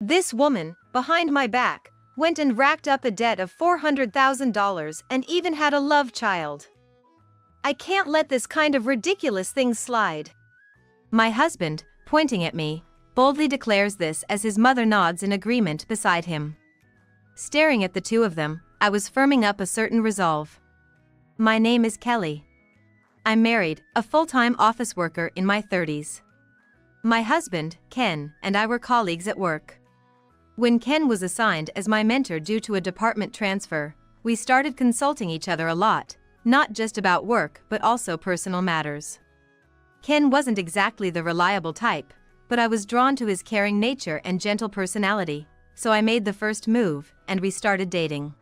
This woman, behind my back, went and racked up a debt of $400,000 and even had a love child. I can't let this kind of ridiculous thing slide. My husband, pointing at me, boldly declares this as his mother nods in agreement beside him. Staring at the two of them, I was firming up a certain resolve. My name is Kelly. I'm married, a full-time office worker in my 30s. My husband, Ken, and I were colleagues at work. When Ken was assigned as my mentor due to a department transfer, we started consulting each other a lot, not just about work but also personal matters. Ken wasn't exactly the reliable type, but I was drawn to his caring nature and gentle personality, so I made the first move, and we started dating.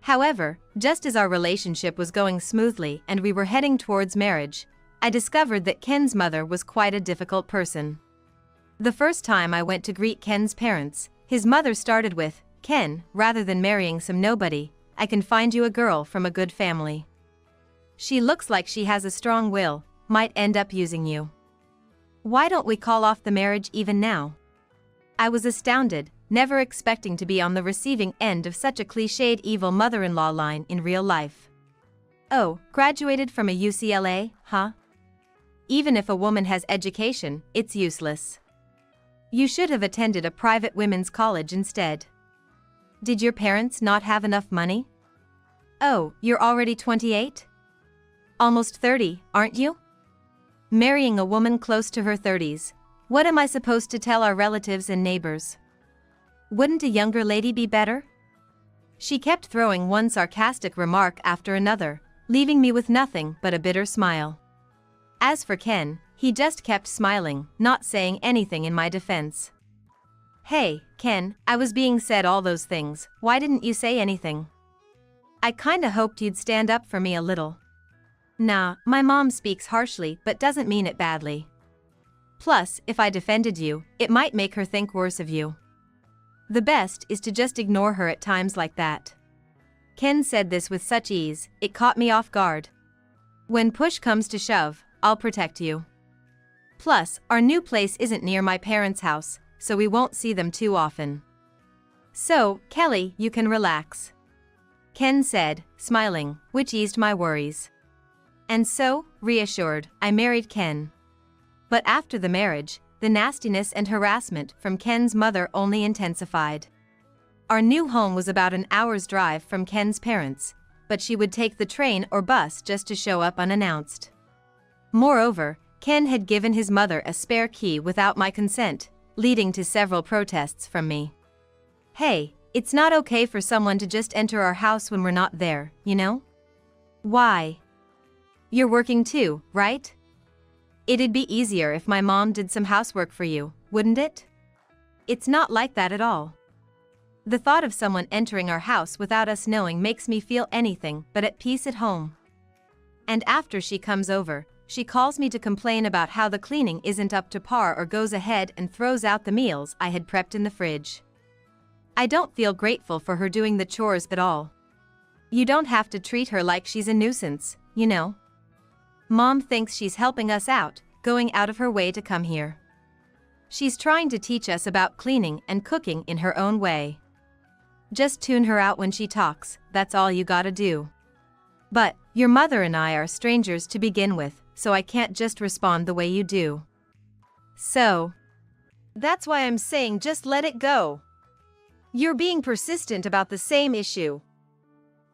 However, just as our relationship was going smoothly and we were heading towards marriage, I discovered that Ken's mother was quite a difficult person. The first time I went to greet Ken's parents, his mother started with, "Ken, rather than marrying some nobody, I can find you a girl from a good family. She looks like she has a strong will, might end up using you. Why don't we call off the marriage even now?" I was astounded, never expecting to be on the receiving end of such a cliched evil mother-in-law line in real life. "Oh, graduated from a UCLA, huh? Even if a woman has education, it's useless. You should have attended a private women's college instead. Did your parents not have enough money? Oh, you're already 28? Almost 30, aren't you? Marrying a woman close to her 30s, what am I supposed to tell our relatives and neighbors? Wouldn't a younger lady be better?" She kept throwing one sarcastic remark after another, leaving me with nothing but a bitter smile. As for Ken, he just kept smiling, not saying anything in my defense. "Hey, Ken, I was being said all those things, why didn't you say anything? I kinda hoped you'd stand up for me a little." "Nah, my mom speaks harshly but doesn't mean it badly. Plus, if I defended you, it might make her think worse of you. The best is to just ignore her at times like that." Ken said this with such ease, it caught me off guard. "When push comes to shove, I'll protect you. Plus, our new place isn't near my parents' house, so we won't see them too often. So, Kelly, you can relax," Ken said, smiling, which eased my worries. And so, reassured, I married Ken. But after the marriage, the nastiness and harassment from Ken's mother only intensified. Our new home was about an hour's drive from Ken's parents, but she would take the train or bus just to show up unannounced. Moreover, Ken had given his mother a spare key without my consent, leading to several protests from me. "Hey, it's not okay for someone to just enter our house when we're not there, you know? Why? You're working too, right? It'd be easier if my mom did some housework for you, wouldn't it? It's not like that at all. The thought of someone entering our house without us knowing makes me feel anything but at peace at home. And after she comes over, she calls me to complain about how the cleaning isn't up to par or goes ahead and throws out the meals I had prepped in the fridge. I don't feel grateful for her doing the chores at all. You don't have to treat her like she's a nuisance, you know. Mom thinks she's helping us out, going out of her way to come here. She's trying to teach us about cleaning and cooking in her own way. Just tune her out when she talks, that's all you gotta do. But, your mother and I are strangers to begin with, so I can't just respond the way you do. So, that's why I'm saying just let it go. You're being persistent about the same issue.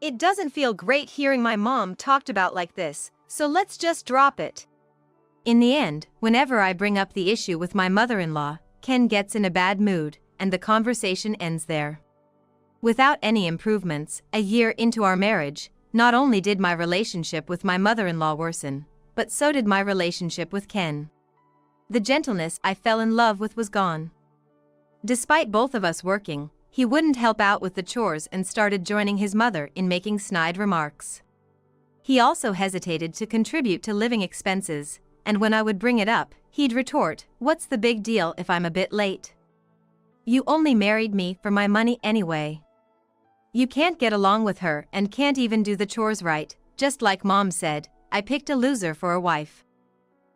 It doesn't feel great hearing my mom talked about like this, so let's just drop it." In the end, whenever I bring up the issue with my mother-in-law, Ken gets in a bad mood, and the conversation ends there. Without any improvements, a year into our marriage, not only did my relationship with my mother-in-law worsen, but so did my relationship with Ken. The gentleness I fell in love with was gone. Despite both of us working, he wouldn't help out with the chores and started joining his mother in making snide remarks. He also hesitated to contribute to living expenses, and when I would bring it up, he'd retort, "What's the big deal if I'm a bit late? You only married me for my money anyway. You can't get along with her and can't even do the chores right, just like Mom said, I picked a loser for a wife."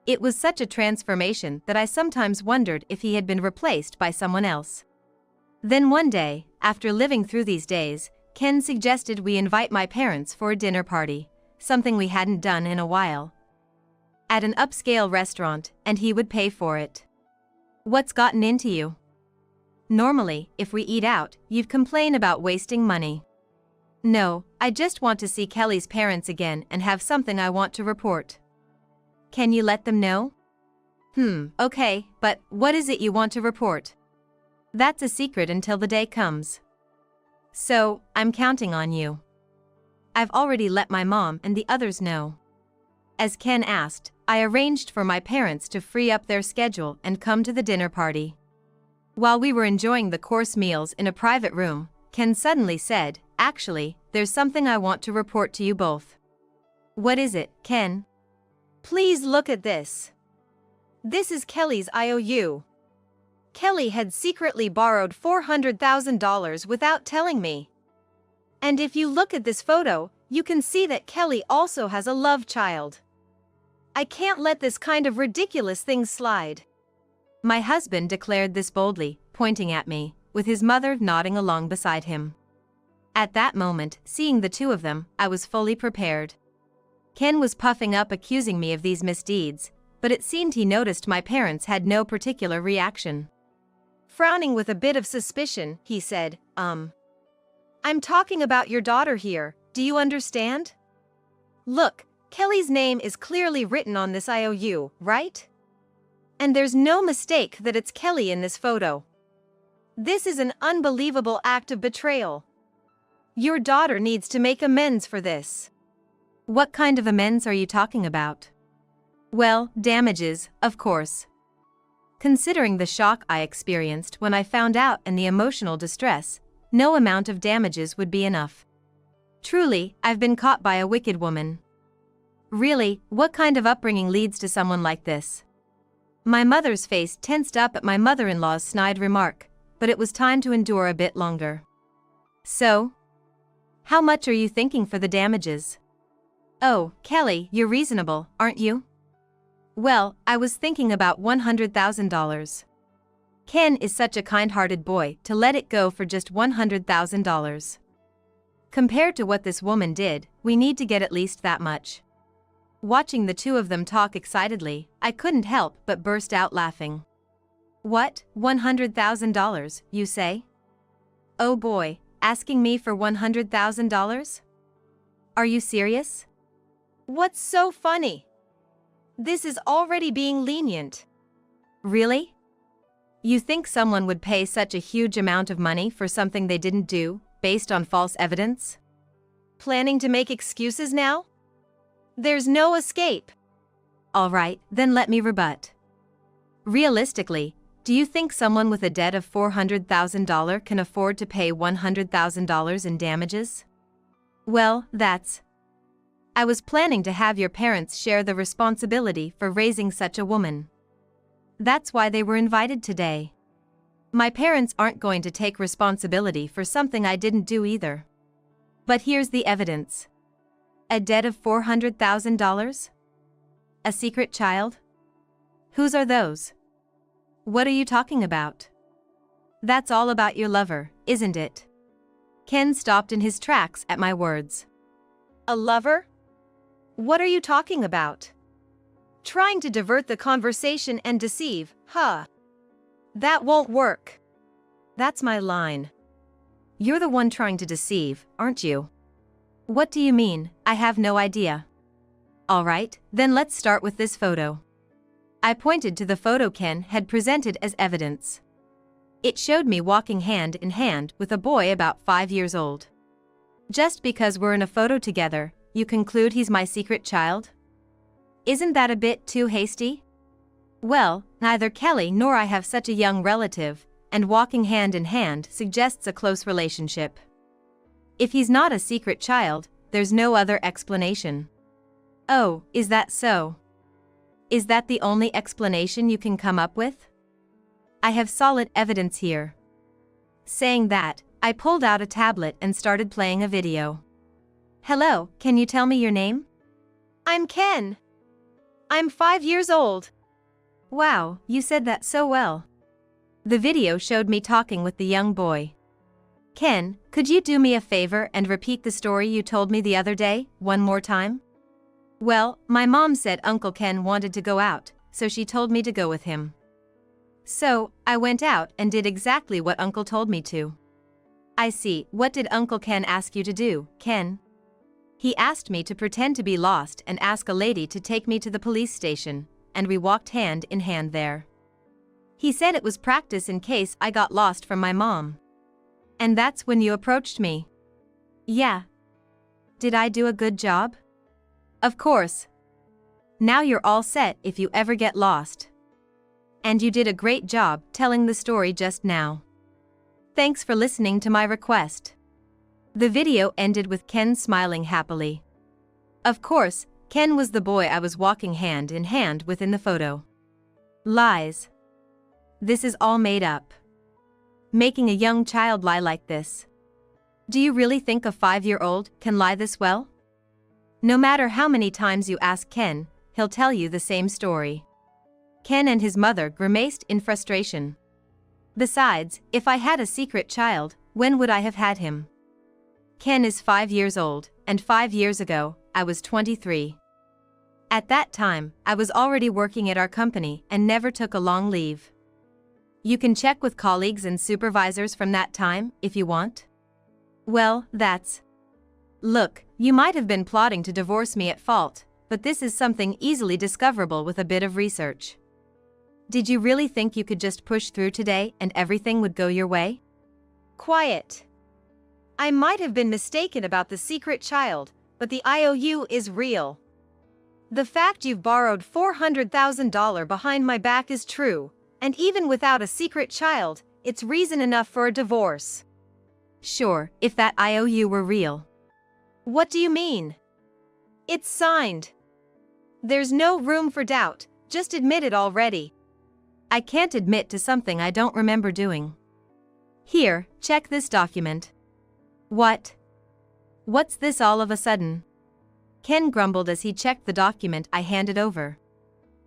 It was such a transformation that I sometimes wondered if he had been replaced by someone else. Then one day, after living through these days, Ken suggested we invite my parents for a dinner party, something we hadn't done in a while. At an upscale restaurant, and he would pay for it. What's gotten into you? Normally, if we eat out, you'd complain about wasting money. No, I just want to see Kelly's parents again and have something I want to report. Can you let them know? Okay, but what is it you want to report? That's a secret until the day comes. So, I'm counting on you. I've already let my mom and the others know. As Ken asked, I arranged for my parents to free up their schedule and come to the dinner party. While we were enjoying the course meals in a private room, Ken suddenly said, "Actually, there's something I want to report to you both." What is it, Ken? Please look at this. This is Kelly's IOU. Kelly had secretly borrowed $400,000 without telling me. And if you look at this photo, you can see that Kelly also has a love child. I can't let this kind of ridiculous thing slide. My husband declared this boldly, pointing at me, with his mother nodding along beside him. At that moment, seeing the two of them, I was fully prepared. Ken was puffing up accusing me of these misdeeds, but it seemed he noticed my parents had no particular reaction. Frowning with a bit of suspicion, he said, I'm talking about your daughter here, do you understand? Look, Kelly's name is clearly written on this IOU, right? And there's no mistake that it's Kelly in this photo. This is an unbelievable act of betrayal. Your daughter needs to make amends for this. What kind of amends are you talking about? Well, damages, of course. Considering the shock I experienced when I found out and the emotional distress, no amount of damages would be enough. Truly, I've been caught by a wicked woman. Really, what kind of upbringing leads to someone like this? My mother's face tensed up at my mother-in-law's snide remark, but it was time to endure a bit longer. So? How much are you thinking for the damages? Oh, Kelly, you're reasonable, aren't you? Well, I was thinking about $100,000. Ken is such a kind-hearted boy to let it go for just $100,000. Compared to what this woman did, we need to get at least that much. Watching the two of them talk excitedly, I couldn't help but burst out laughing. What, $100,000, you say? Oh boy, asking me for $100,000? Are you serious? What's so funny? This is already being lenient. Really? You think someone would pay such a huge amount of money for something they didn't do, based on false evidence? Planning to make excuses now? There's no escape. All right, then let me rebut. Realistically, do you think someone with a debt of $400,000 can afford to pay $100,000 in damages? Well, I was planning to have your parents share the responsibility for raising such a woman. That's why they were invited today. My parents aren't going to take responsibility for something I didn't do either. But here's the evidence. A debt of $400,000? A secret child? Whose are those? What are you talking about? That's all about your lover, isn't it? Ken stopped in his tracks at my words. A lover? What are you talking about? Trying to divert the conversation and deceive, huh? That won't work. That's my line. You're the one trying to deceive, aren't you? What do you mean? I have no idea. All right, then let's start with this photo. I pointed to the photo Ken had presented as evidence. It showed me walking hand in hand with a boy about 5 years old. Just because we're in a photo together, you conclude he's my secret child? Isn't that a bit too hasty? Well, neither Kelly nor I have such a young relative, and walking hand in hand suggests a close relationship. If he's not a secret child, there's no other explanation. Oh, is that so? Is that the only explanation you can come up with? I have solid evidence here. Saying that, I pulled out a tablet and started playing a video. Hello, can you tell me your name? I'm Ken. I'm 5 years old. Wow, you said that so well. The video showed me talking with the young boy. Ken, could you do me a favor and repeat the story you told me the other day, one more time? Well, my mom said Uncle Ken wanted to go out, so she told me to go with him. So, I went out and did exactly what Uncle told me to. I see. What did Uncle Ken ask you to do, Ken? He asked me to pretend to be lost and ask a lady to take me to the police station, and we walked hand in hand there. He said it was practice in case I got lost from my mom. And that's when you approached me. Yeah. Did I do a good job? Of course. Now you're all set if you ever get lost. And you did a great job telling the story just now. Thanks for listening to my request. The video ended with Ken smiling happily. Of course, Ken was the boy I was walking hand in hand with in the photo. Lies. This is all made up. Making a young child lie like this. Do you really think a 5-year-old can lie this well? No matter how many times you ask Ken, he'll tell you the same story. Ken and his mother grimaced in frustration. Besides, if I had a secret child, when would I have had him? Ken is 5 years old, and 5 years ago, I was 23. At that time, I was already working at our company and never took a long leave. You can check with colleagues and supervisors from that time, if you want. Well, that's... Look, you might have been plotting to divorce me at fault, but this is something easily discoverable with a bit of research. Did you really think you could just push through today and everything would go your way? Quiet. I might have been mistaken about the secret child, but the IOU is real. The fact you've borrowed $400,000 behind my back is true, and even without a secret child, it's reason enough for a divorce. Sure, if that IOU were real. What do you mean? It's signed. There's no room for doubt, just admit it already. I can't admit to something I don't remember doing. Here, check this document. What? What's this all of a sudden? Ken grumbled as he checked the document I handed over.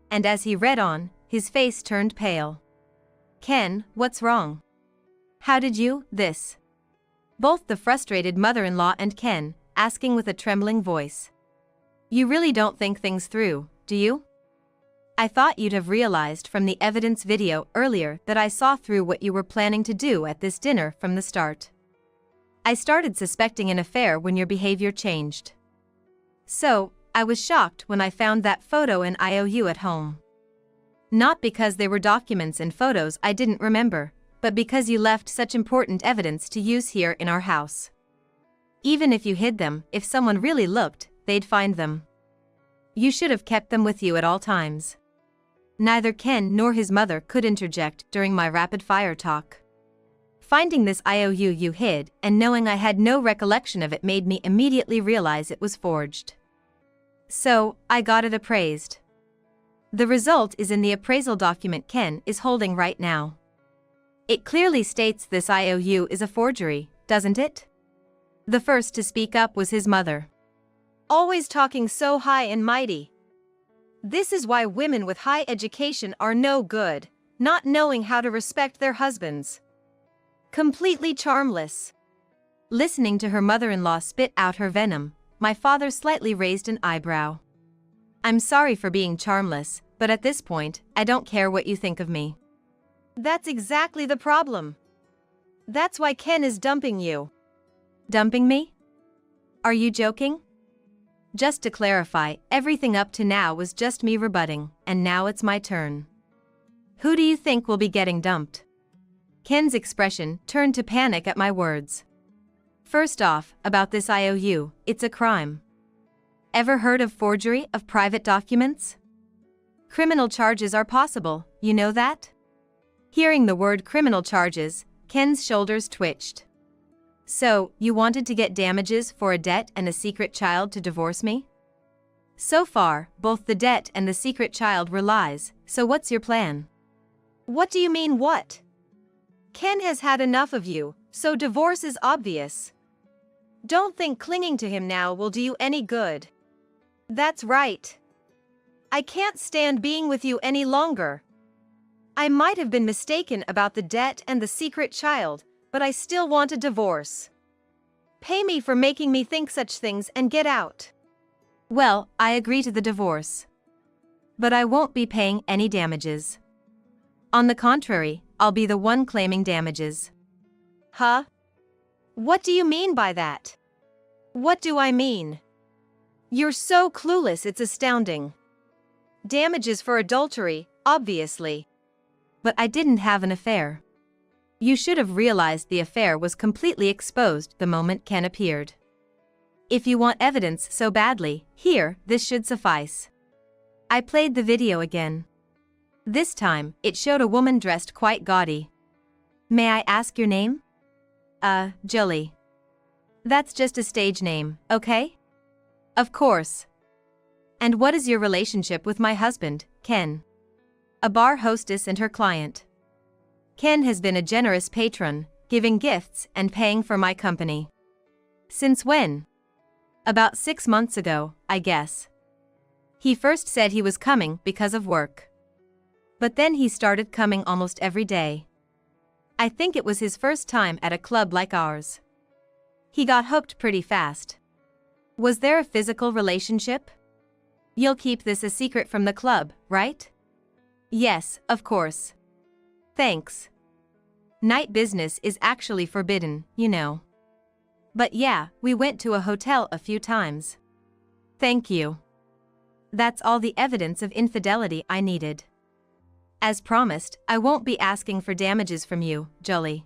And as he read on, his face turned pale. Ken, what's wrong? How did you, this? Both the frustrated mother-in-law and Ken, asking with a trembling voice. You really don't think things through, do you? I thought you'd have realized from the evidence video earlier that I saw through what you were planning to do at this dinner from the start. I started suspecting an affair when your behavior changed. So, I was shocked when I found that photo and IOU at home. Not because they were documents and photos I didn't remember, but because you left such important evidence to use here in our house. Even if you hid them, if someone really looked, they'd find them. You should have kept them with you at all times. Neither Ken nor his mother could interject during my rapid-fire talk. Finding this IOU you hid and knowing I had no recollection of it made me immediately realize it was forged. So, I got it appraised. The result is in the appraisal document Ken is holding right now. It clearly states this IOU is a forgery, doesn't it? The first to speak up was his mother. Always talking so high and mighty. This is why women with high education are no good, not knowing how to respect their husbands. Completely charmless. Listening to her mother-in-law spit out her venom, my father slightly raised an eyebrow. I'm sorry for being charmless, but at this point, I don't care what you think of me. That's exactly the problem. That's why Ken is dumping you. Dumping me? Are you joking? Just to clarify, everything up to now was just me rebutting, and now it's my turn. Who do you think will be getting dumped? Ken's expression turned to panic at my words. First off, about this IOU, it's a crime. Ever heard of forgery of private documents? Criminal charges are possible, you know that? Hearing the word criminal charges, Ken's shoulders twitched. So, you wanted to get damages for a debt and a secret child to divorce me? So far, both the debt and the secret child were lies, so what's your plan? What do you mean what? Ken has had enough of you, so divorce is obvious. Don't think clinging to him now will do you any good. That's right. I can't stand being with you any longer. I might have been mistaken about the debt and the secret child, but I still want a divorce. Pay me for making me think such things and get out. Well, I agree to the divorce. But I won't be paying any damages. On the contrary, I'll be the one claiming damages. Huh? What do you mean by that? What do I mean? You're so clueless, it's astounding. Damages for adultery, obviously. But I didn't have an affair. You should have realized the affair was completely exposed the moment Ken appeared. If you want evidence so badly, here, this should suffice. I played the video again. This time, it showed a woman dressed quite gaudy. May I ask your name? Julie. That's just a stage name, okay? Of course. And what is your relationship with my husband, Ken? A bar hostess and her client. Ken has been a generous patron, giving gifts and paying for my company. Since when? About 6 months ago, I guess. He first said he was coming because of work. But then he started coming almost every day. I think it was his first time at a club like ours. He got hooked pretty fast. Was there a physical relationship? You'll keep this a secret from the club, right? Yes, of course. Thanks. Night business is actually forbidden, you know. But yeah, we went to a hotel a few times. Thank you. That's all the evidence of infidelity I needed. As promised, I won't be asking for damages from you, Julie.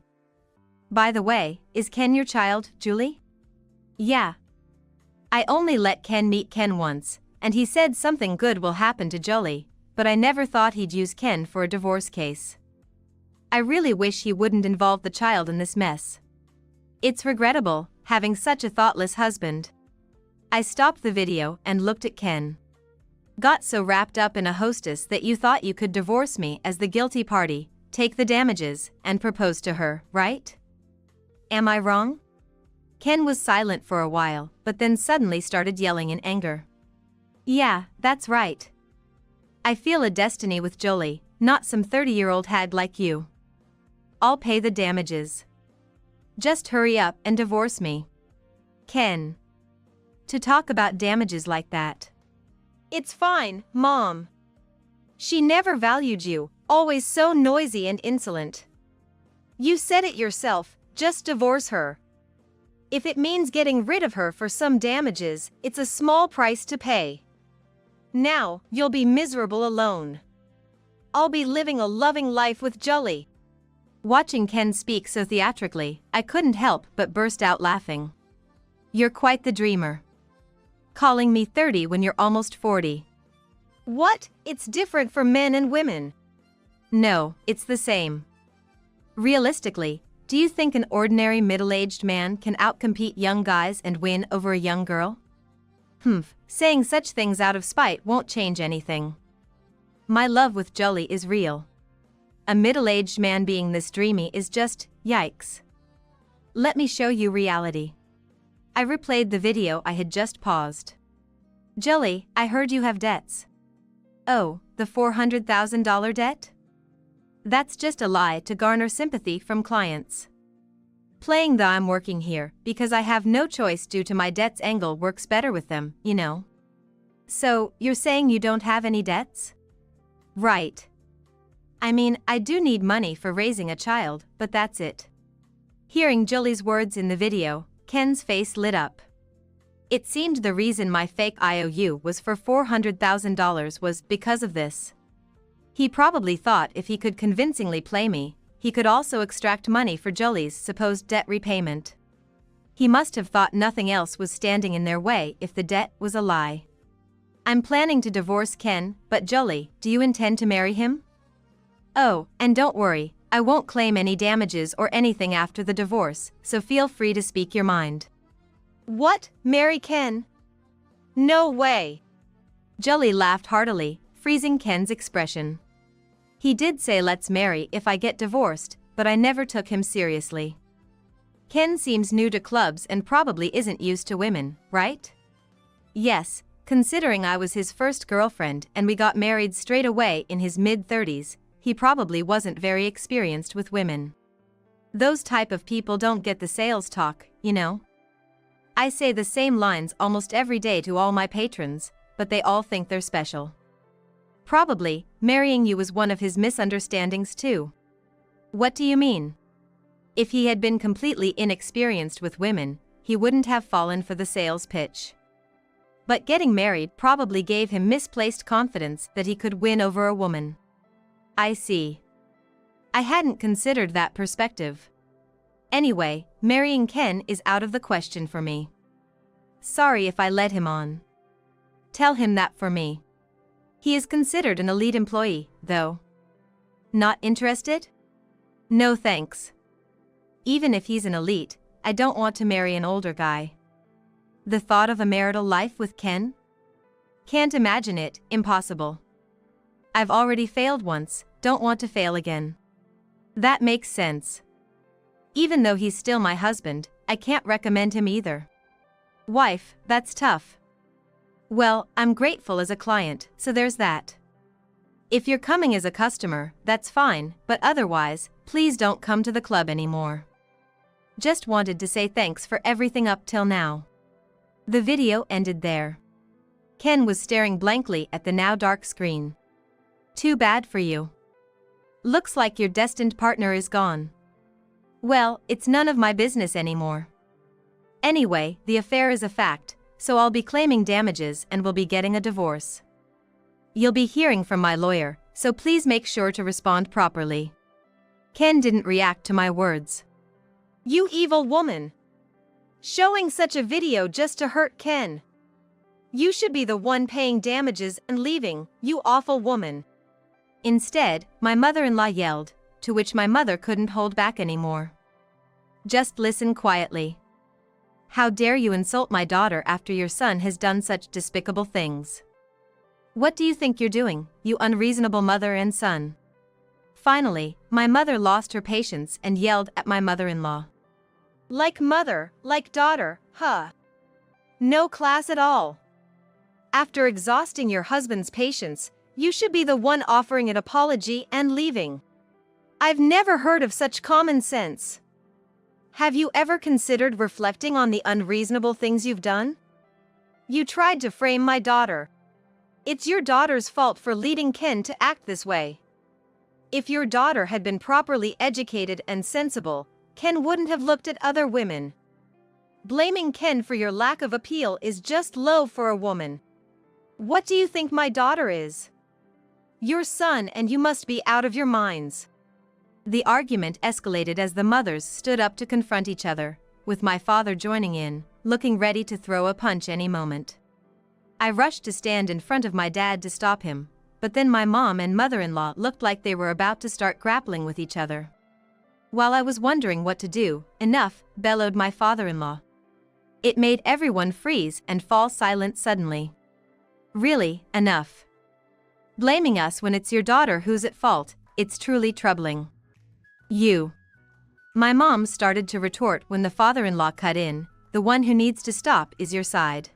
By the way, is Ken your child, Julie? Yeah. I only let Ken meet Ken once, and he said something good will happen to Julie, but I never thought he'd use Ken for a divorce case. I really wish he wouldn't involve the child in this mess. It's regrettable, having such a thoughtless husband. I stopped the video and looked at Ken. Got so wrapped up in a hostess that you thought you could divorce me as the guilty party, take the damages, and propose to her, right? Am I wrong? Ken was silent for a while, but then suddenly started yelling in anger. Yeah, that's right. I feel a destiny with Jolie, not some 30-year-old hag like you. I'll pay the damages. Just hurry up and divorce me. Ken. To talk about damages like that. It's fine, Mom. She never valued you, always so noisy and insolent. You said it yourself, just divorce her. If it means getting rid of her for some damages, it's a small price to pay. Now, you'll be miserable alone. I'll be living a loving life with Julie. Watching Ken speak so theatrically, I couldn't help but burst out laughing. You're quite the dreamer. Calling me 30 when you're almost 40. What? It's different for men and women. No, it's the same. Realistically, do you think an ordinary middle-aged man can outcompete young guys and win over a young girl? Saying such things out of spite won't change anything. My love with Jolie is real. A middle-aged man being this dreamy is just, yikes. Let me show you reality. I replayed the video I had just paused. Jolie, I heard you have debts. Oh, the $400,000 debt? That's just a lie to garner sympathy from clients. Playing the I'm working here because I have no choice due to my debts angle works better with them, you know. So, you're saying you don't have any debts? Right. I mean, I do need money for raising a child, but that's it. Hearing Julie's words in the video, Ken's face lit up. It seemed the reason my fake IOU was for $400,000 was because of this. He probably thought if he could convincingly play me, he could also extract money for Julie's supposed debt repayment. He must have thought nothing else was standing in their way if the debt was a lie. I'm planning to divorce Ken, but Julie, do you intend to marry him? Oh, and don't worry, I won't claim any damages or anything after the divorce, so feel free to speak your mind. What, marry Ken? No way. Julie laughed heartily, freezing Ken's expression. He did say let's marry if I get divorced, but I never took him seriously. Ken seems new to clubs and probably isn't used to women, right? Yes, considering I was his first girlfriend and we got married straight away in his mid-30s, he he probably wasn't very experienced with women. Those type of people don't get the sales talk, you know? I say the same lines almost every day to all my patrons, but they all think they're special. Probably, marrying you was one of his misunderstandings too. What do you mean? If he had been completely inexperienced with women, he wouldn't have fallen for the sales pitch. But getting married probably gave him misplaced confidence that he could win over a woman. I see. I hadn't considered that perspective. Anyway, marrying Ken is out of the question for me. Sorry if I led him on. Tell him that for me. He is considered an elite employee, though. Not interested? No thanks. Even if he's an elite, I don't want to marry an older guy. The thought of a marital life with Ken? Can't imagine it, impossible. I've already failed once, don't want to fail again. That makes sense. Even though he's still my husband, I can't recommend him either. Wife, that's tough. Well, I'm grateful as a client, so there's that. If you're coming as a customer, that's fine, but otherwise, please don't come to the club anymore. Just wanted to say thanks for everything up till now. The video ended there. Ken was staring blankly at the now dark screen. Too bad for you. Looks like your destined partner is gone. Well, it's none of my business anymore. Anyway, the affair is a fact, so I'll be claiming damages and will be getting a divorce. You'll be hearing from my lawyer, so please make sure to respond properly. Ken didn't react to my words. You evil woman! Showing such a video just to hurt Ken. You should be the one paying damages and leaving, you awful woman. Instead, my mother-in-law yelled, to which my mother couldn't hold back anymore. Just listen quietly. How dare you insult my daughter after your son has done such despicable things? What do you think you're doing, you unreasonable mother and son? Finally, my mother lost her patience and yelled at my mother-in-law. Like mother, like daughter, huh? No class at all. After exhausting your husband's patience, you should be the one offering an apology and leaving. I've never heard of such common sense. Have you ever considered reflecting on the unreasonable things you've done? You tried to frame my daughter. It's your daughter's fault for leading Ken to act this way. If your daughter had been properly educated and sensible, Ken wouldn't have looked at other women. Blaming Ken for your lack of appeal is just low for a woman. What do you think my daughter is? Your son, and you must be out of your minds. The argument escalated as the mothers stood up to confront each other, with my father joining in, looking ready to throw a punch any moment. I rushed to stand in front of my dad to stop him, but then my mom and mother-in-law looked like they were about to start grappling with each other. While I was wondering what to do, enough, bellowed my father-in-law. It made everyone freeze and fall silent suddenly. Really, enough. Blaming us when it's your daughter who's at fault, it's truly troubling. You. My mom started to retort when the father-in-law cut in, the one who needs to stop is your side.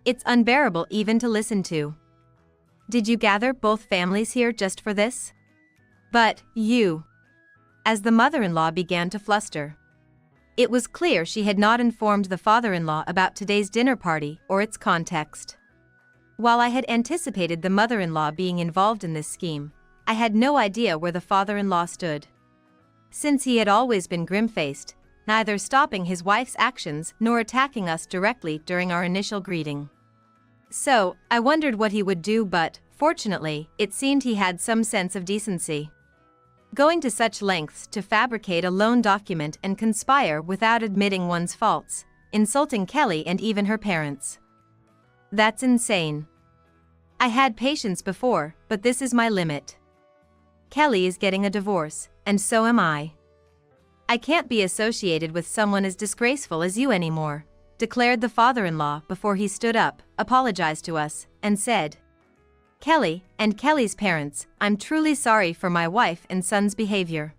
It's unbearable even to listen to. Did you gather both families here just for this? But, you. As the mother-in-law began to fluster. It was clear she had not informed the father-in-law about today's dinner party or its context. While I had anticipated the mother-in-law being involved in this scheme, I had no idea where the father-in-law stood. Since he had always been grim-faced, neither stopping his wife's actions nor attacking us directly during our initial greeting. So, I wondered what he would do, but, fortunately, it seemed he had some sense of decency. Going to such lengths to fabricate a loan document and conspire without admitting one's faults, insulting Kelly and even her parents. That's insane. I had patience before, but this is my limit. Kelly is getting a divorce, and so am I. I can't be associated with someone as disgraceful as you anymore, declared the father-in-law before he stood up, apologized to us, and said, Kelly, and Kelly's parents, I'm truly sorry for my wife and son's behavior.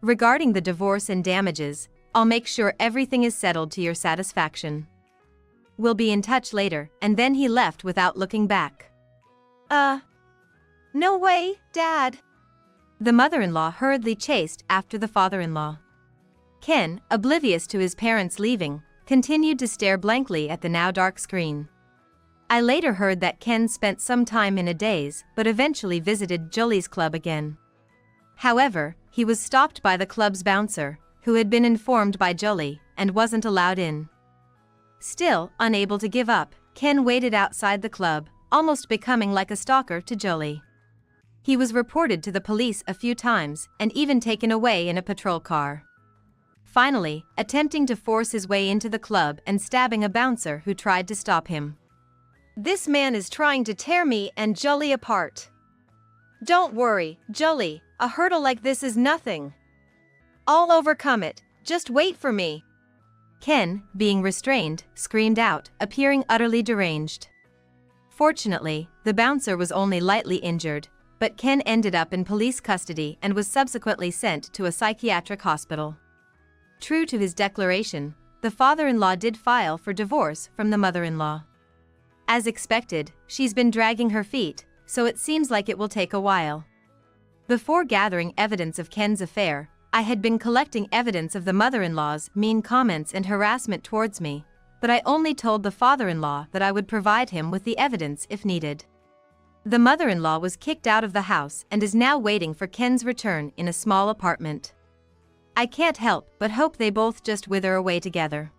Regarding the divorce and damages, I'll make sure everything is settled to your satisfaction. We'll be in touch later, and then he left without looking back. No way, Dad. The mother-in-law hurriedly chased after the father-in-law. Ken, oblivious to his parents leaving, continued to stare blankly at the now dark screen. I later heard that Ken spent some time in a daze but eventually visited Jolie's club again. However, he was stopped by the club's bouncer, who had been informed by Jolie, and wasn't allowed in. Still, unable to give up, Ken waited outside the club, almost becoming like a stalker to Jolie. He was reported to the police a few times and even taken away in a patrol car. Finally, attempting to force his way into the club and stabbing a bouncer who tried to stop him. This man is trying to tear me and Jolie apart. Don't worry, Jolie, a hurdle like this is nothing. I'll overcome it, just wait for me. Ken, being restrained, screamed out, appearing utterly deranged. Fortunately, the bouncer was only lightly injured, but Ken ended up in police custody and was subsequently sent to a psychiatric hospital. True to his declaration, the father-in-law did file for divorce from the mother-in-law. As expected, she's been dragging her feet, so it seems like it will take a while. Before gathering evidence of Ken's affair, I had been collecting evidence of the mother-in-law's mean comments and harassment towards me, but I only told the father-in-law that I would provide him with the evidence if needed. The mother-in-law was kicked out of the house and is now waiting for Ken's return in a small apartment. I can't help but hope they both just wither away together.